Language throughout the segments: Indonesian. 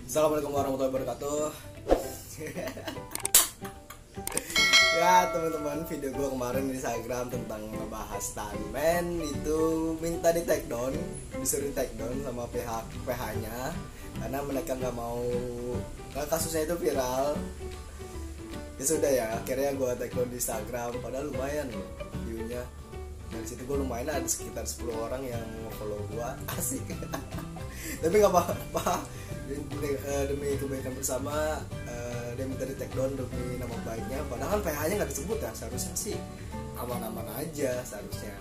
Assalamualaikum warahmatullahi wabarakatuh. Ya teman-teman, video gue kemarin di Instagram tentang ngebahas stuntman itu minta di take down, disuruh take down sama pihak PH-nya karena mereka nggak mau, karena kasusnya itu viral. Ya sudah ya, akhirnya gue take down di Instagram, padahal lumayan loh view-nya. Dari situ gue lumayan ada sekitar 10 orang yang follow gue, asik. Tapi nggak apa-apa, demi kebaikan bersama, dia minta di take down demi nama baiknya. Padahal PH-nya nggak disebut ya, seharusnya sih aman-aman aja seharusnya.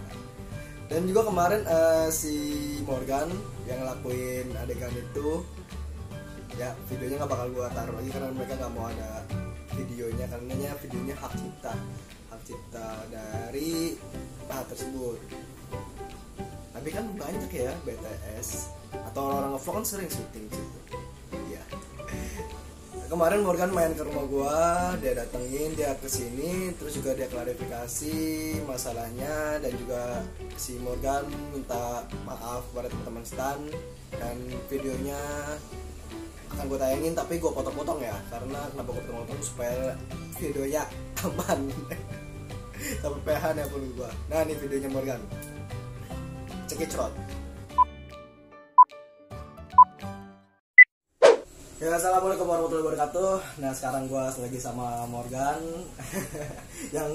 Dan juga kemarin si Morgan yang ngelakuin adegan itu, ya videonya nggak bakal gue taruh lagi karena mereka nggak mau ada videonya, karena videonya hak cipta dari PH tersebut. Tapi kan banyak ya BTS atau orang-orang ngevlog kan sering syuting gitu. Iya. Kemarin Morgan main ke rumah gua, dia datengin, dia kesini, terus juga dia klarifikasi masalahnya, dan juga si Morgan minta maaf kepada teman-teman stan, dan videonya akan gue tayangin tapi gue potong-potong ya, karena kenapa gue potong-potong supaya videonya aman. Sampai PH nih perlu gue. Nah ini videonya Morgan, cekicrot. Ya, assalamualaikum warahmatullahi wabarakatuh. Nah sekarang gue lagi sama Morgan yang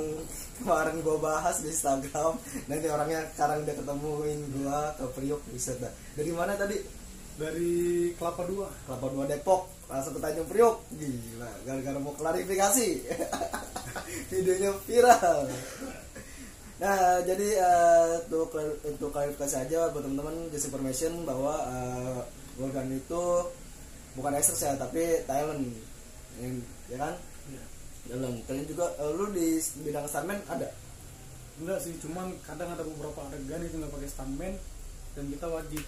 kemarin gue bahas di Instagram. Nanti orangnya sekarang udah ketemuin gue ke Priok, bisa dah. Dari mana tadi? Dari Kelapa Dua Depok, langsung ke Tanjung Priok. Gila, gara-gara mau klarifikasi. Videonya viral. Nah jadi untuk klarifikasi aja buat teman-teman, just information bahwa Morgan itu bukan actress ya, tapi talent, ya kan? ya. Talent. Kalian juga, lu di bidang stuntman ada? Enggak sih, cuman kadang ada beberapa adegan itu nggak pakai stuntman dan kita wajib,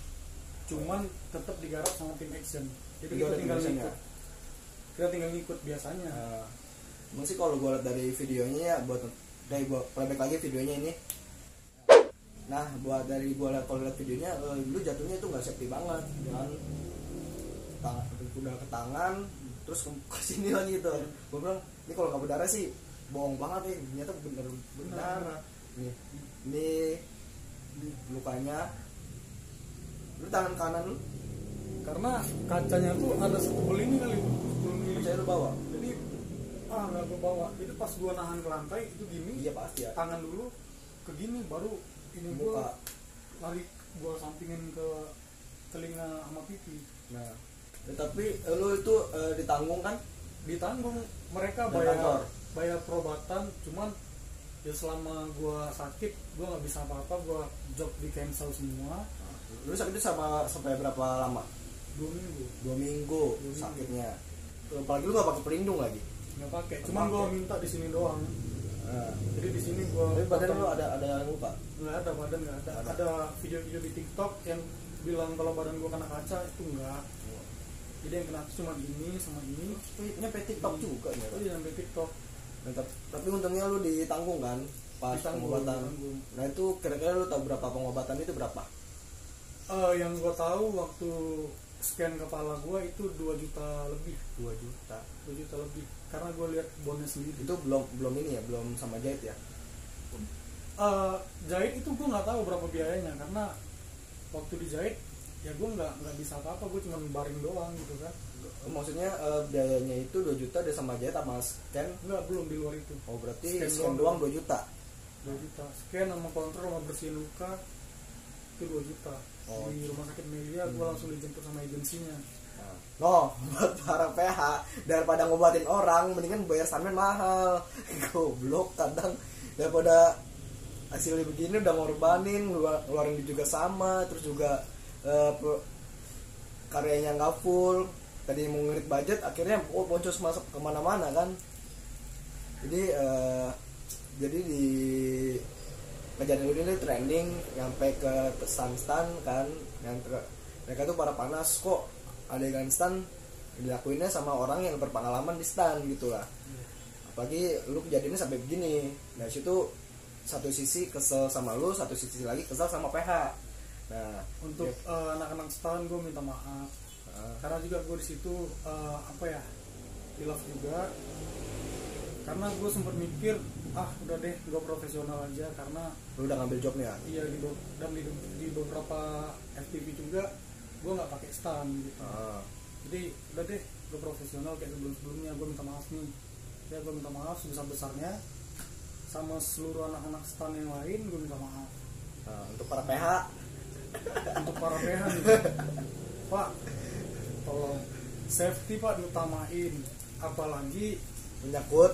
cuman tetap digarap sama tim action. Jadi kita tinggal ngikut. Ya? Kita tinggal ngikut biasanya. Mungkin kalau gue lihat dari videonya ya, buat dari gue playback lagi videonya ini. Nah buat dari gue lihat, kalau lihat videonya, lu jatuhnya itu nggak safety banget, kan? Udah ke tangan terus ke sini lagi gitu. Gue bilang ini kalau nggak berdarah sih bohong banget nih, ternyata bener berdarah. Ini lukanya. Lu tangan kanan lu Karena kacanya tuh ada setebel ini kali, saya lu bawa. jadi nggak gue bawa. Jadi pas gua nahan ke lantai itu gini. Iya pasti ya, Tangan dulu ke gini, baru ini buka. gua lari, gua sampingin ke telinga sama pipi. Nah tapi lu itu ditanggung kan? Ditanggung, mereka Dan kantor. bayar perobatan, cuman ya selama gua sakit gua nggak bisa apa-apa, gua job di cancel semua. Lu sakit itu sampai berapa lama? 2 minggu 2 minggu sakitnya. Apalagi lu nggak pakai pelindung lagi. nggak pakai, cuman gua minta di sini doang. Jadi di sini gua, tapi badan lu ada luka? nggak ada, badan nggak ada. Ada video-video di TikTok yang bilang kalau badan gua kena kaca, itu enggak. Jadi yang kena cuma ini sama ini. Nyampe TikTok juga ya? Oh iya, sampai TikTok. Nah, tapi untungnya lu ditanggung kan pas pengobatan. Nah itu kira-kira lu tahu berapa pengobatan itu berapa? Yang gue tahu waktu scan kepala gue itu 2 juta lebih. 2 juta. 2 juta lebih. Karena gue lihat bonnya sendiri. Itu belum ini ya, belum sama jahit ya? Jahit itu gue nggak tahu berapa biayanya, karena waktu dijahit ya gue nggak bisa apa-apa, gue cuma baring doang gitu kan. Maksudnya biayanya itu 2 juta dia sama jahit sama scan? Enggak, belum, di luar itu. Oh berarti scan doang 2 juta? 2 juta. Scan sama kontrol sama bersihin luka itu 2 juta. Di rumah sakit Melia gue langsung dijemput sama agensinya. No, buat para PH daripada ngobatin orang mendingan bayar stuntman mahal. Goblok, kadang daripada hasilnya begini udah ngorbanin, ngeluarin juga sama, terus juga karyanya nggak full. Tadi mau ngirit budget, akhirnya boncos masuk kemana-mana kan. Jadi di kejadian ini trending sampai ke stan kan, yang mereka tuh para panas kok adegan stan dilakuinnya sama orang yang berpengalaman di stan gitu lah. Apalagi lu kejadiannya sampai begini. Nah situ satu sisi kesel sama lu, satu sisi lagi kesel sama PH. Nah untuk anak-anak stan gue minta maaf. Karena juga gue di situ hilaf juga, karena gue sempat mikir udah deh gue profesional aja, karena lu udah ngambil jobnya. Iya, di beberapa FPV juga gue nggak pakai stand gitu. Jadi udah deh gue profesional kayak sebelumnya. Gue minta maaf nih, gue minta maaf sebesar-besarnya sama seluruh anak-anak stand yang lain. Gue minta maaf untuk para PH nih, Pak, tolong safety Pak diutamain, apalagi menyangkut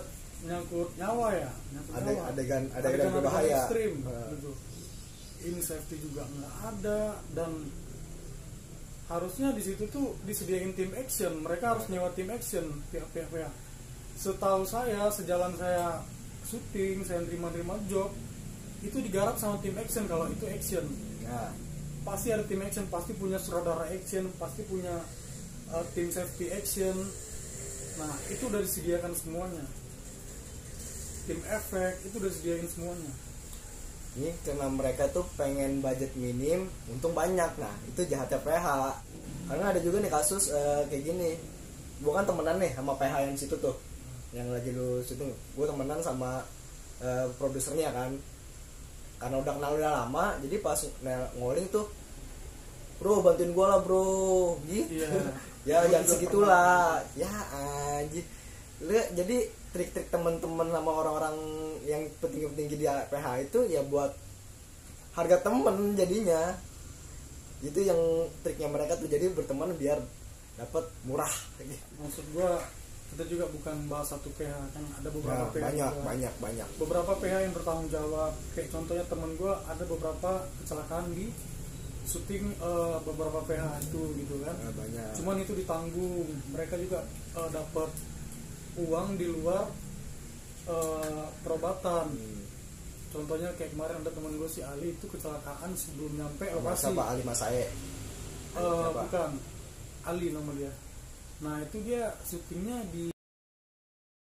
nyawa ya, adegan berbahaya ekstrim gitu. Ini safety juga nggak ada, dan harusnya di situ tuh disediain tim action. Mereka harus nyewa tim action pihak-pihak. Setahu saya, sejalan saya syuting, saya terima job itu digarap sama tim action. Kalau itu action pasti ada tim action, pasti punya sutradara action, pasti punya tim safety action. Nah itu udah disediakan semuanya, tim efek itu udah disediain semuanya. Ini karena mereka tuh pengen budget minim, untung banyak. Nah itu jahatnya PH. Karena ada juga nih kasus kayak gini. Gue kan temenan nih sama PH yang situ tuh, yang lagi lu syuting. Gue temenan sama produsernya kan, karena udah kenal udah lama. Jadi pas ngoling tuh, bro bantuin gue lah bro gitu. Ya jangan segitulah ya anjir. Jadi trik-trik teman-teman sama orang-orang yang petinggi-petinggi di PH itu ya buat harga temen jadinya. Itu yang triknya mereka tuh, jadi berteman biar dapat murah. Maksud gua kita juga bukan bahas satu PH, kan ada beberapa PH banyak beberapa PH yang bertanggung jawab. Kayak contohnya temen gua ada beberapa kecelakaan di syuting beberapa PH itu gitu kan. Banyak. Cuman itu ditanggung, mereka juga dapat uang di luar perobatan. Contohnya kayak kemarin ada temen gue si Ali itu kecelakaan sebelum nyampe lokasi. Siapa Ali Masae? Bukan, Ali nama dia. Nah itu dia syutingnya di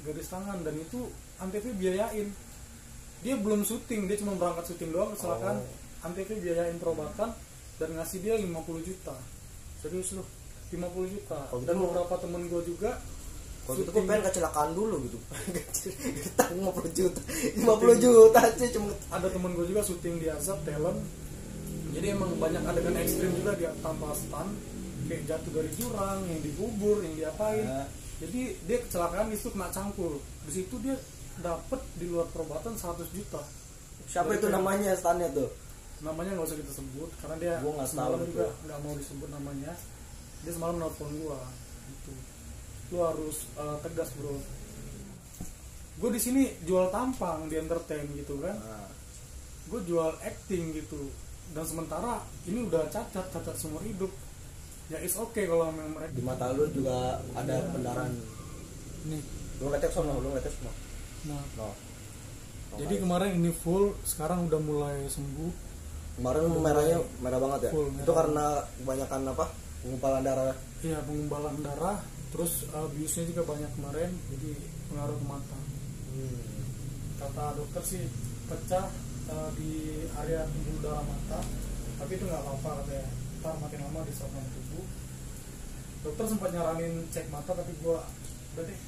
garis tangan, dan itu Antv biayain. Dia belum syuting, dia cuma berangkat syuting doang, kecelakaan. Antv biayain perobatan dan ngasih dia 50 juta. Serius loh, 50 juta. Dan beberapa temen gue juga kalau itu gue pengen kecelakaan dulu gitu. Kita 50 juta sih cuma. Ada temen gue juga syuting di Azab Talent. Jadi emang banyak adegan ekstrim juga dia tanpa stand, kayak jatuh dari jurang, yang dikubur, yang diapain. Jadi dia kecelakaan itu kena cangkul. Di situ dia dapat di luar perobatan 100 juta. Siapa itu namanya standnya tuh? Namanya nggak usah kita sebut karena dia semalam juga nggak mau disebut namanya. Dia semalam nelfon gua gitu. Lu harus tegas bro. Gue di sini jual tampang di entertain gitu kan. Gue jual acting gitu. Dan sementara ini udah cacat seumur hidup. Ya is okay kalau memang mereka. Di mata lu juga ada pendarahan. Nih. Lu ngetes semua. Nah. Jadi kemarin ini full, sekarang udah mulai sembuh. Kemarin merahnya merah banget ya. Full, itu karena kebanyakan apa? Penggumpalan darah. Iya, penggumpalan darah. Terus biusnya juga banyak kemarin, jadi pengaruh ke mata. Kata dokter sih pecah di area pembuluh darah mata, tapi itu nggak apa-apa katanya. Ntar makin lama diserap sama tubuh. Dokter sempat nyaranin cek mata, tapi gua udah deh.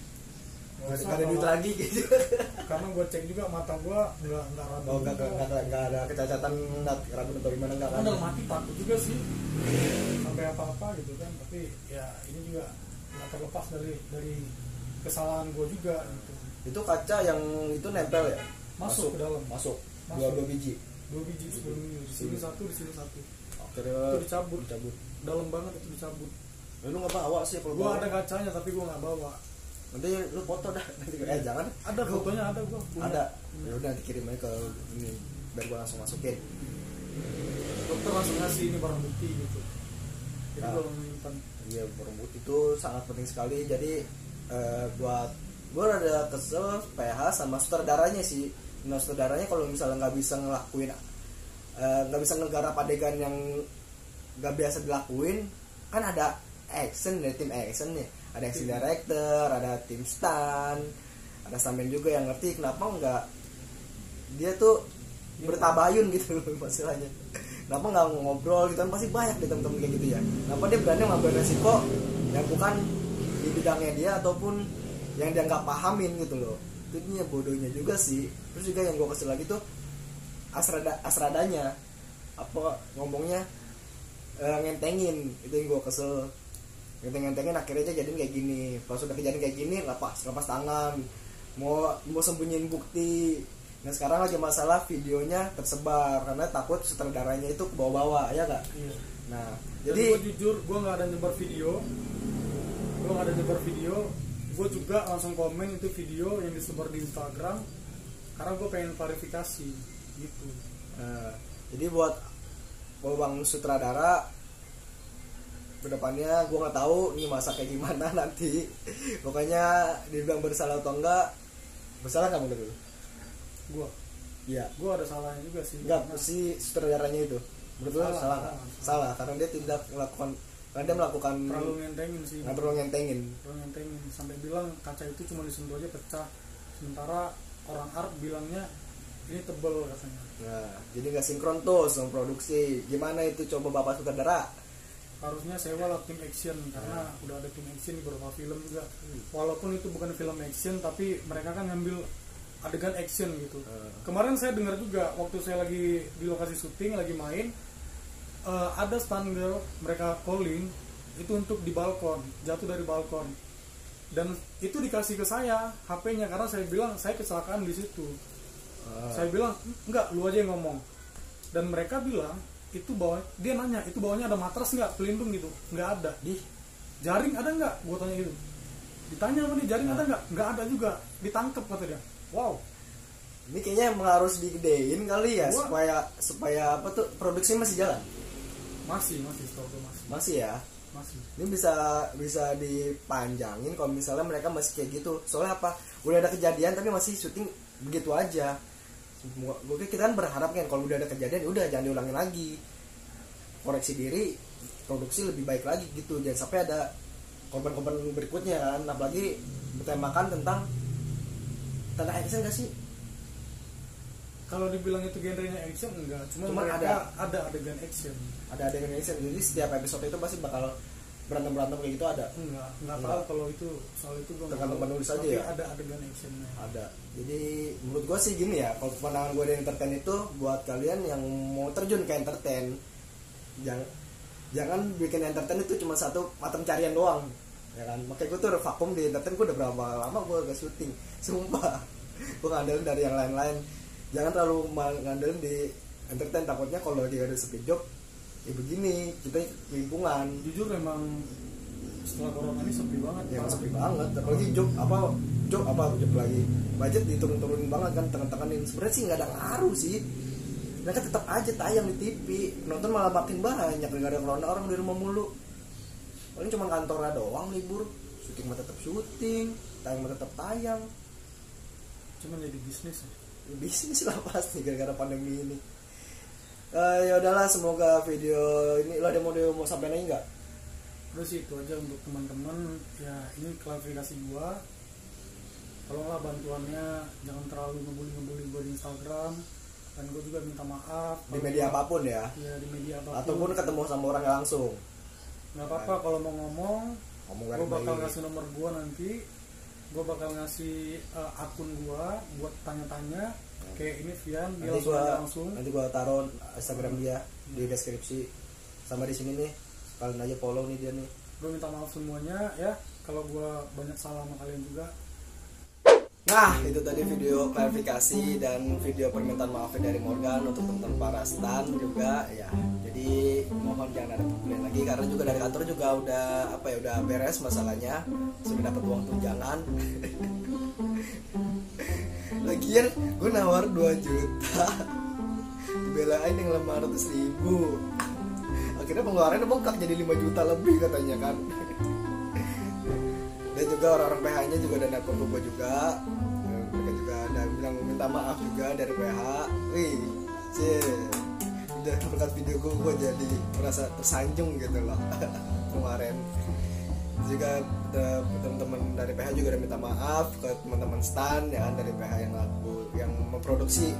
Gak ada duit lagi gitu. Karena gua cek juga mata gua nggak ragu. Nggak ada kecacatan ragu atau gimana nggak? Karena dalam hati takut juga sih sampai apa-apa gitu kan. Tapi ya ini juga nggak terlepas dari kesalahan gue juga gitu. Itu kaca yang itu nempel ya? Masuk ke dalam. Masuk. Dua biji sebelum ini. Di sini satu, di sini satu. Akhirnya itu dicabut. Dalam banget itu dicabut. Lu nggak bawa sih kalau gue ada kacanya tapi gue nggak bawa. Nanti lu foto dah. Jangan. Ada fotonya, ada gue. Ada. Ya udah dikirim aja ke ini biar gue langsung masukin. Dokter langsung ngasih ini barang bukti gitu. Jadi gue menyimpan. Iya, barang bukti itu sangat penting sekali. Jadi buat gue rada kesel PH sama sutradaranya sih. Nah sutradaranya kalau misalnya nggak bisa ngelakuin, nggak bisa ngegarap adegan yang nggak biasa dilakuin, kan ada action dari tim action nih, ada action director, ada tim stand, ada stuntman juga yang ngerti. Kenapa nggak dia tuh bertabayun gitu masalahnya, kenapa nggak ngobrol gitu kan, pasti banyak di teman-teman kayak gitu ya. Kenapa dia berani ngambil resiko yang bukan di bidangnya dia ataupun yang dia nggak pahamin gitu loh. Itu dia bodohnya juga sih. Terus juga yang gue kesel lagi tuh asradanya apa ngomongnya ngentengin, itu yang gue kesel. Ngentengin akhirnya aja jadiin kayak gini. Pas sudah kejadian kayak gini lepas tangan, mau sembunyiin bukti. Nah sekarang lagi masalah videonya tersebar karena takut sutradaranya itu ke bawah-bawah, ya gak? Iya. Nah, jadi gue jujur, gue nggak ada nyebar video, gue juga langsung komen itu video yang disebar di Instagram karena gue pengen klarifikasi gitu. Nah, jadi buat bang sutradara kedepannya gue nggak tahu nih masak kayak gimana nanti. Pokoknya dibilang bersalah atau enggak, bersalah nggak menurut lu? Gue iya, gue ada salahnya juga sih. Enggak, si sutradaranya itu menurut lu salah karena dia tidak melakukan, karena dia melakukan terlalu ngentengin sih. Nggak terlalu ngentengin Sampai bilang kaca itu cuma disentuh aja pecah, sementara orang art bilangnya ini tebel katanya. Nah, jadi nggak sinkron tuh sama produksi. Gimana itu coba bapak sutradara? Harusnya sewa lah tim action karena udah ada tim action di beberapa film juga. Walaupun itu bukan film action tapi mereka kan ngambil adegan action gitu. Kemarin saya dengar juga waktu saya lagi di lokasi syuting lagi main, ada stunt girl mereka calling itu untuk di balkon, jatuh dari balkon, dan itu dikasih ke saya HP-nya karena saya bilang saya kecelakaan di situ. Saya bilang enggak, lu aja yang ngomong. Dan mereka bilang itu bawah, dia nanya itu bawahnya ada matras nggak, pelindung gitu, nggak ada. Di jaring ada nggak, gua tanya gitu. Ditanya sama dia jaring ada nggak ada juga, ditangkep kata dia. Wow, ini kayaknya emang harus digedein kali ya. supaya apa tuh, produksi masih jalan? Masih ya. Ini bisa dipanjangin kalau misalnya mereka masih kayak gitu. Soalnya apa, udah ada kejadian tapi masih syuting begitu aja. Kita kan berharap kan kalau udah ada kejadian udah jangan diulangin lagi, koreksi diri, produksi lebih baik lagi gitu, jangan sampai ada korban-korban berikutnya kan. Apalagi bertemakan tentang action gak sih? Kalau dibilang itu genrenya action enggak, cuma ada adegan action. Ada adegan action. Jadi setiap episode itu pasti bakal berantem kayak gitu ada? Enggak tahu kalau itu soal itu gue tergantung penulis aja ya. Ada adegan actionnya. Ada. Jadi menurut gue sih gini ya, kalau pandangan gue dari entertain itu buat kalian yang mau terjun ke entertain, jangan bikin entertain itu cuma satu mata pencarian doang. Ya kan, makanya gue tuh udah vakum di entertain. Gue udah berapa lama gue gak syuting, sumpah. Gue ngandelin dari yang lain-lain. Jangan terlalu ngandelin di entertain, takutnya kalau dia ada sepi job ya begini, kita lingkungan. Jujur emang setelah corona ini sepi banget. Ya sepi banget, apalagi job lagi budget diturun-turunin banget kan, tekan-tekanin. Sebenarnya sih nggak ada ngaruh sih, mereka tetap aja tayang di TV, nonton malah makin banyak gara-gara corona, orang di rumah mulu. Paling cuma kantornya doang libur, syuting mah tetap syuting, tayang mah tetap tayang. Cuma jadi bisnis lah pasti gara-gara pandemi ini. Ya udahlah, semoga video ini lo ada mau sampai nanya nggak? Terus itu aja untuk teman-teman ya, ini klarifikasi gua. Tolonglah bantuannya, jangan terlalu ngebully gua di Instagram, dan gua juga minta maaf di media apapun ya. Iya, di media apapun. Ataupun ketemu sama orang langsung. Nggak apa-apa kalau mau ngomong gua bakal ngasih nomor gua nanti. Gue bakal ngasih akun gue buat tanya-tanya kayak ini Vian, dia langsung. Nanti gue taruh Instagram dia di deskripsi sama di sini nih, kalian aja follow nih dia nih. Gue minta maaf semuanya ya kalau gue banyak salah sama kalian juga. Nah, itu tadi video klarifikasi dan video permintaan maaf dari Morgan untuk teman-teman para stan juga ya. Jadi mohon jangan ada komplain lagi, karena juga dari kantor juga udah beres masalahnya, sudah dapat uang tunjangan. Lagian gue nawar 2 juta, dibelain yang 500.000. Akhirnya pengeluarannya bengkak jadi 5 juta lebih katanya kan. Dan juga orang-orang PH-nya juga udah nelpon gue juga, mereka juga ada bilang minta maaf juga dari PH. Udah berkat video gue jadi merasa tersanjung gitu loh. Kemarin juga teman-teman dari PH juga udah minta maaf ke teman-teman stan ya kan, dari PH yang memproduksi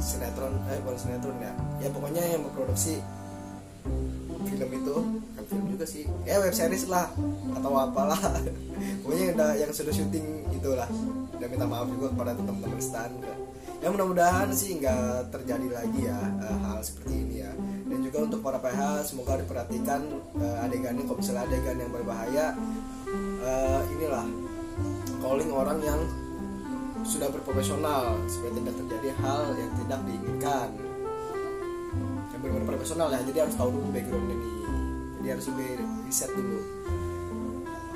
sinetron, bukan sinetron ya pokoknya yang memproduksi film itu, kan film juga sih, web series lah atau apalah pokoknya yang sudah syuting itulah. Dan minta maaf juga kepada teman-teman stan ya, mudah-mudahan sih nggak terjadi lagi ya hal seperti ini ya. Dan juga untuk para PH semoga diperhatikan adegannya, kalau misalnya adegan yang berbahaya inilah calling orang yang sudah berprofesional supaya tidak terjadi hal yang tidak diinginkan, yang benar-benar profesional ya. Jadi harus tahu dulu backgroundnya nih, jadi harus lebih riset dulu,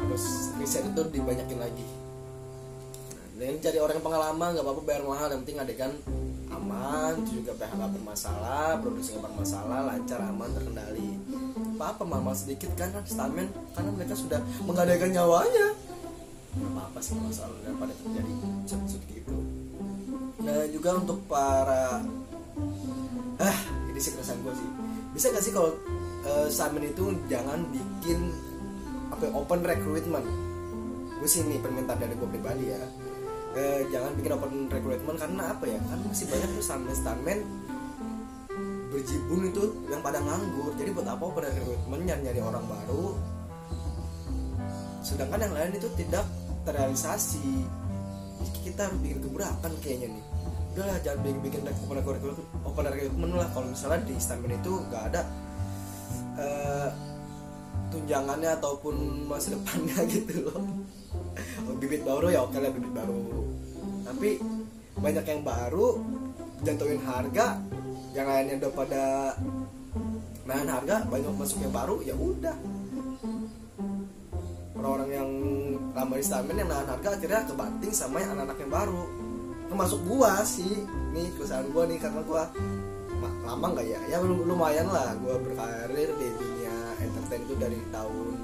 harus riset itu dibanyakin lagi. Dan cari orang yang pengalaman nggak apa-apa bayar mahal, yang penting adegan aman, itu juga PH nggak bermasalah, produksi nggak bermasalah, lancar, aman, terkendali. Apa mahal sedikit kan stuntman, karena mereka sudah menggadaikan nyawanya. Nggak apa-apa sih masalah daripada terjadi seperti itu. Nah juga untuk para ini sih keresahan gue sih, bisa nggak sih kalau stuntman itu jangan bikin open recruitment. Gue sih ini permintaan dari gue pribadi ya. Jangan bikin open recruitment, karena apa ya, kan masih banyak tuh stuntman berjibun itu yang pada nganggur. Jadi buat apa open recruitment, nyari orang baru sedangkan yang lain itu tidak terrealisasi. Kita harus bikin gebrakan kayaknya nih. Udahlah jangan bikin open recruitment lah. Kalau misalnya di stuntman itu gak ada tunjangannya ataupun masa depannya gitu loh. Bibit baru ya oke lah, bibit baru, tapi banyak yang baru jatuhin harga, yang lainnya udah pada nahan harga, banyak masuk yang baru, ya udah orang-orang yang lama di stuntman yang nahan harga akhirnya kebanting sama yang anak-anak yang baru, termasuk gua sih. Nih keresahan gua nih, karena gua lama nggak ya lumayan lah gua berkarir di dunia entertain itu dari tahun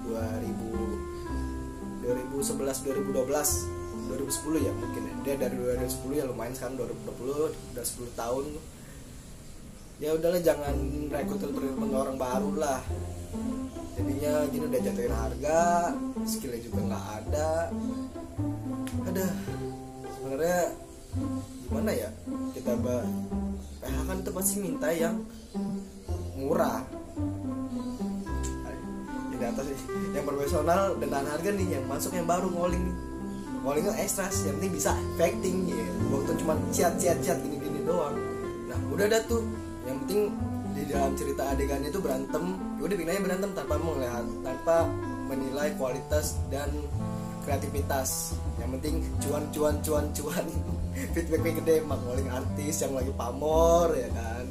2011, 2012, 2010 ya mungkin ya. Dia dari 2010 ya lumayan, sekarang 2020 udah 10 tahun. Ya udahlah jangan rekrut orang baru lah. Jadinya gini udah jatuhin harga, skillnya juga nggak ada. Sebenarnya gimana ya, kita PH kan itu pasti minta yang murah. Di atas yang profesional dan tahan harga nih, yang masuk yang baru ngolingnya ekstras, yang penting bisa acting ya, waktu cuma chat gini doang. Nah udah ada tuh, yang penting di dalam cerita adegannya itu berantem, udah bikin aja berantem tanpa menilai kualitas dan kreativitas. Yang penting cuan feedbacknya gede, mak ngoling artis yang lagi pamor ya kan.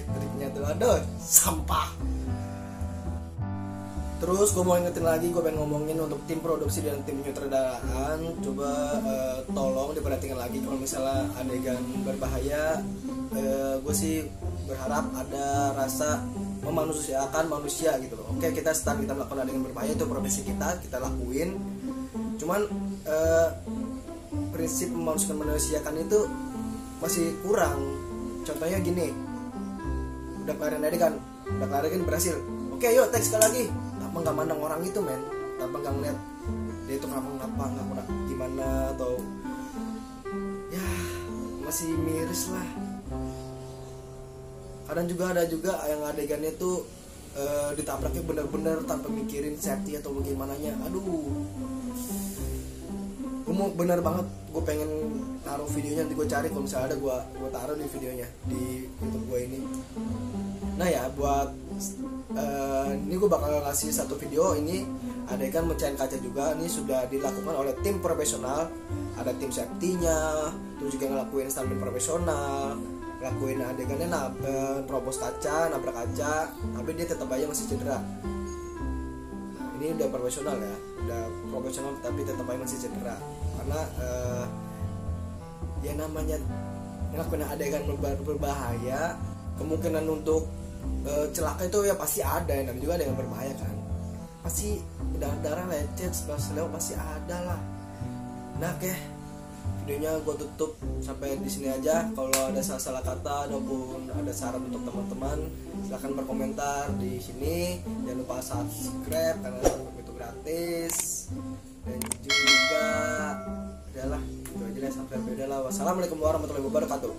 Triknya tuh aduh sampah. Terus gue mau ingetin lagi, gue pengen ngomongin untuk tim produksi dan tim penyutradaraan. Coba tolong diperhatikan lagi kalau misalnya adegan berbahaya. Gue sih berharap ada rasa memanusiakan manusia gitu loh. Oke, kita melakukan adegan berbahaya, itu profesi kita lakuin. Cuman prinsip memanusiakan itu masih kurang. Contohnya gini, udah kelarin adegan berhasil. Oke, yuk teks sekali lagi. Tanpa nggak mandang orang itu men, tanpa nggak ngeliat dia itu ngapa gimana, atau ya masih miris lah. Kadang juga ada yang adegannya tuh ditabraknya bener-bener tanpa mikirin safety atau bagaimananya. Aduh, gue mau bener banget, gue pengen taruh videonya, nanti gue cari kalau misalnya ada gue taruh di videonya di YouTube gue ini. Nah ya buat ini gue bakal ngasih satu video, ini adegan mecahin kaca juga. Ini sudah dilakukan oleh tim profesional, ada tim safety-nya, terus juga ngelakuin stuntman profesional, ngelakuin adegannya terobos kaca, nabrak kaca, tapi dia tetap aja masih cedera. Nah, ini udah profesional ya, udah profesional tapi tetap aja masih cedera, karena ya namanya ngelakuin adegan berbahaya, kemungkinan untuk celaka itu ya pasti ada. Yang namanya juga ada yang berbahaya kan, pasti darah lecet selewat pasti ada lah. Nah oke, videonya gue tutup sampai di sini aja. Kalau ada salah kata ataupun ada saran untuk teman-teman, silahkan berkomentar di sini. Jangan lupa subscribe karena itu gratis. Dan juga udahlah, itu aja deh, sampai beda lah. Wassalamualaikum warahmatullahi wabarakatuh.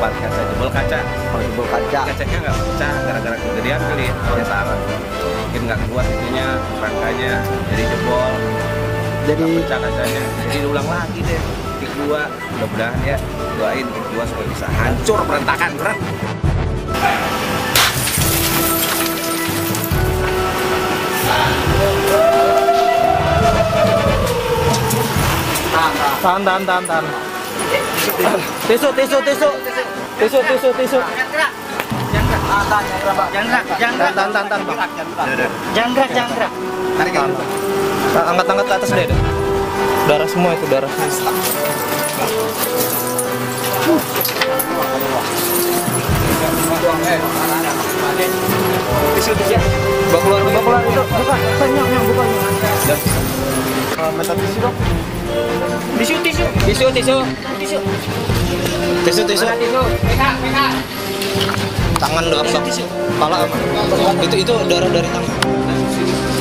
depan kaca jebol kaca. Kalau jebol kaca. Kacanya nggak pecah gara-gara kegedean kali ya salah. Mungkin nggak kuat itunya rangkanya jadi jebol. Jadi Nggak pecah kacanya. Jadi diulang lagi deh. Kick 2 mudah-mudahan ya doain kick 2 supaya bisa hancur berantakan berat. Tahan. Tisu. Jangan gerak. Angkat ke atas deh. Darah semua itu darah. Tisu. Bawa keluar itu. Buka. Yang buka. meter tisu dong. Tisu. Tangan doang bang. Kepala aman. Itu darah dari tangan.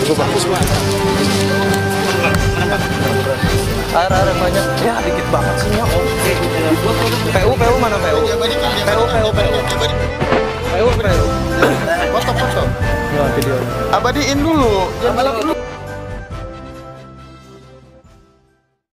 Itu bagus banget. Air banyak. Ya dikit banget sih ya. PU mana PU? PU. Foto. Video. Abadiin dulu. Jangan dulu.